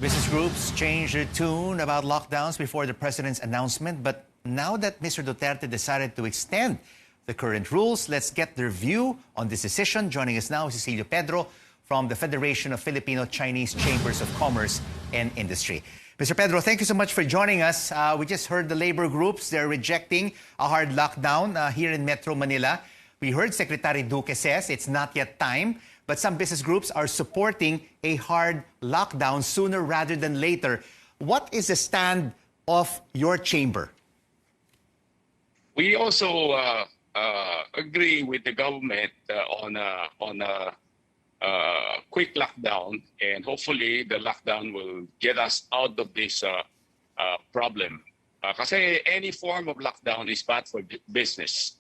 Business groups changed their tune about lockdowns before the president's announcement, but now that Mr. Duterte decided to extend the current rules, let's get their view on this decision. Joining us now is Cecillo Pedro from the Federation of Filipino Chinese Chambers of Commerce and Industry. Mr. Pedro, thank you so much for joining us. We just heard the labor groups, they're rejecting a hard lockdown here in Metro Manila. We heard Secretary Duque says it's not yet time, but some business groups are supporting a hard lockdown sooner rather than later. What is the stand of your chamber? We also agree with the government on a quick lockdown, and hopefully the lockdown will get us out of this problem. Kasi any form of lockdown is bad for business.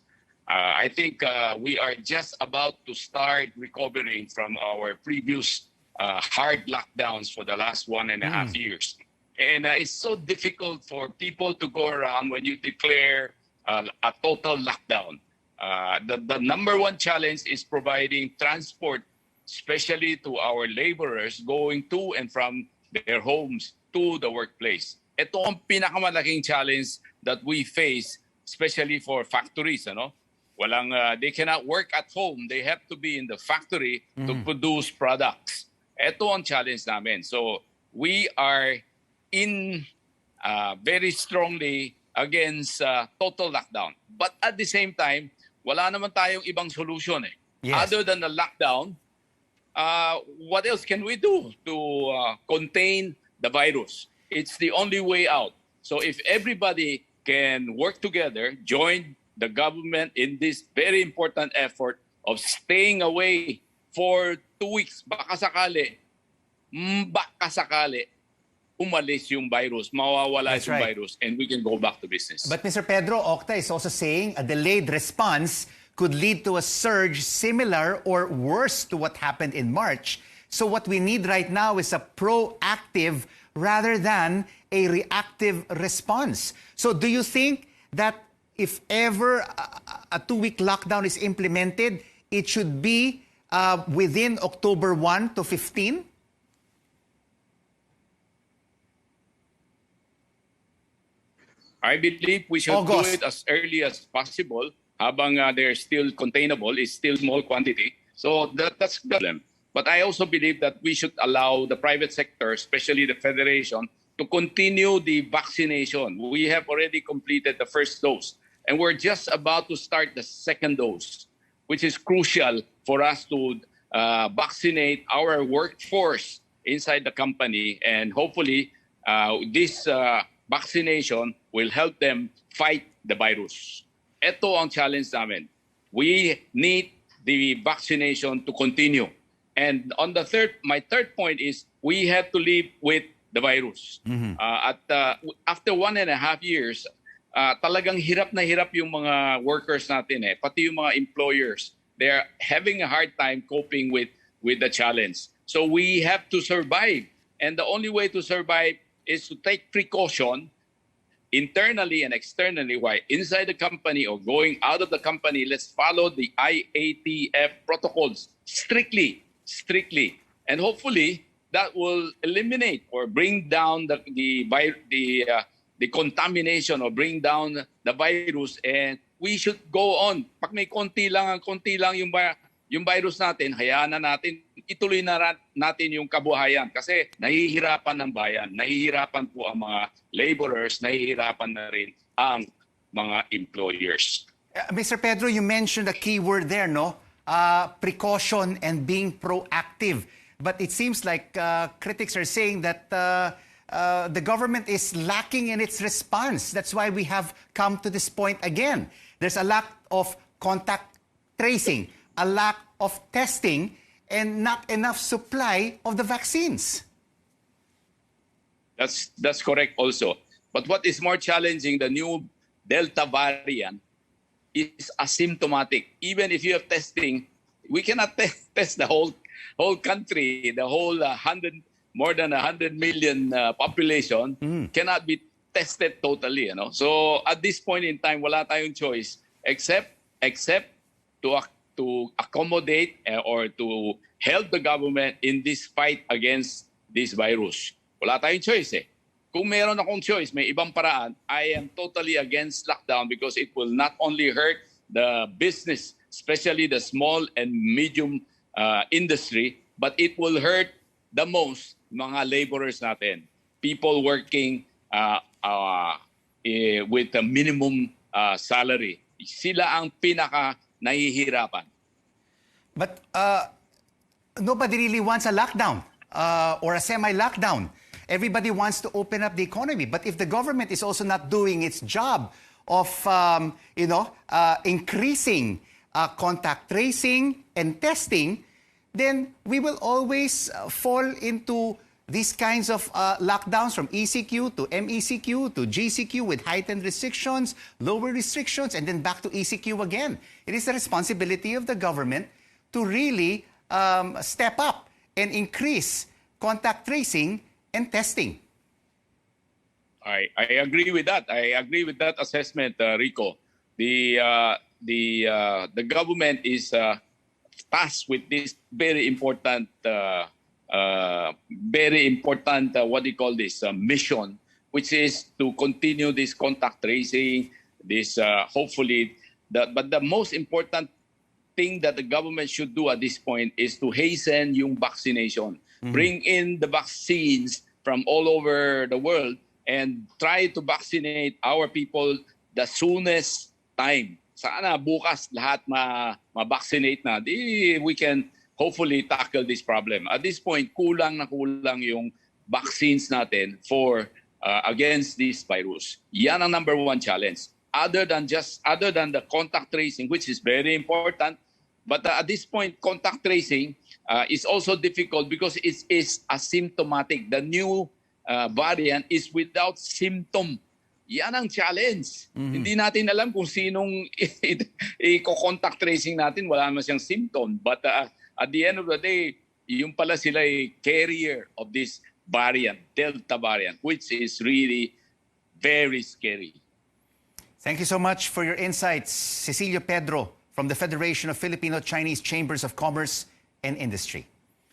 I think we are just about to start recovering from our previous hard lockdowns for the last 1.5 years. And it's so difficult for people to go around when you declare a total lockdown. The number one challenge is providing transport, especially to our laborers going to and from their homes to the workplace. Ito ang pinakamalaking challenge that we face, especially for factories. They cannot work at home. They have to be in the factory to produce products. Ito ang challenge namin. So we are in very strongly against total lockdown. But at the same time, wala naman tayong ibang solution. Yes. Other than the lockdown, what else can we do to contain the virus? It's the only way out. So if everybody can work together, join the government in this very important effort of staying away for 2 weeks, baka sakali, umalis yung virus, mawawala yung virus, and we can go back to business. But Mr. Pedro, Octa is also saying a delayed response could lead to a surge similar or worse to what happened in March. So what we need right now is a proactive rather than a reactive response. So do you think that if ever a 2-week lockdown is implemented, it should be within October 1 to 15? I believe we should do it as early as possible. Habang they're still containable, it's still small quantity. So that's the problem. But I also believe that we should allow the private sector, especially the Federation, to continue the vaccination. We have already completed the first dose. And we're just about to start the second dose, which is crucial for us to vaccinate our workforce inside the company. And hopefully, this vaccination will help them fight the virus. Ito ang challenge namin. We need the vaccination to continue. And on the my third point is we have to live with the virus. After 1.5 years, talagang hirap na hirap yung mga workers natin pati yung mga employers. They're having a hard time coping with the challenge. So we have to survive. And the only way to survive is to take precaution internally and externally. While inside the company or going out of the company, let's follow the IATF protocols strictly. And hopefully that will eliminate or bring down the contamination or bring down the virus, and we should go on. Pag may konti lang yung virus natin, hayaan na natin, ituloy na natin yung kabuhayan kasi nahihirapan ng bayan, nahihirapan po ang mga laborers, nahihirapan na rin ang mga employers. Mr. Pedro, you mentioned a key word there, no? Precaution and being proactive. But it seems like critics are saying that the government is lacking in its response. That's why we have come to this point again. There's a lack of contact tracing, a lack of testing, and not enough supply of the vaccines. That's correct also. But what is more challenging, the new Delta variant is asymptomatic. Even if you have testing, we cannot test the whole country, the whole more than 100 million population cannot be tested totally. So at this point in time, wala tayong choice except to accommodate or to help the government in this fight against this virus. Wala tayong choice eh. Kung meron akong choice, may ibang paraan, I am totally against lockdown because it will not only hurt the business, especially the small and medium industry, but it will hurt the most mga laborers natin. People working with a minimum salary. Sila ang pinaka nahihirapan. But nobody really wants a lockdown or a semi-lockdown. Everybody wants to open up the economy. But if the government is also not doing its job of, increasing contact tracing and testing, then we will always fall into these kinds of lockdowns from ECQ to MECQ to GCQ with heightened restrictions, lower restrictions, and then back to ECQ again. It is the responsibility of the government to really step up and increase contact tracing and testing. I agree with that. I agree with that assessment, Rico. The government is tasked with this very important what do you call this mission, which is to continue this contact tracing. This hopefully, but the most important thing that the government should do at this point is to hasten yung vaccination. Bring in the vaccines from all over the world and try to vaccinate our people the soonest time. Sana bukas lahat ma-vaccinate na. We can hopefully tackle this problem. At this point, kulang na kulang yung vaccines natin for against this virus. Yan ang number one challenge. Other than the contact tracing, which is very important, but at this point, contact tracing is also difficult because it is asymptomatic. The new variant is without symptom. Yan ang challenge. Hindi natin alam kung sinong i-contact tracing natin. Wala naman siyang symptom. But at the end of the day, yung pala sila ay carrier of this variant, Delta variant, which is really very scary. Thank you so much for your insights, Cecillo Pedro from the Federation of Filipino Chinese Chambers of Commerce and Industry.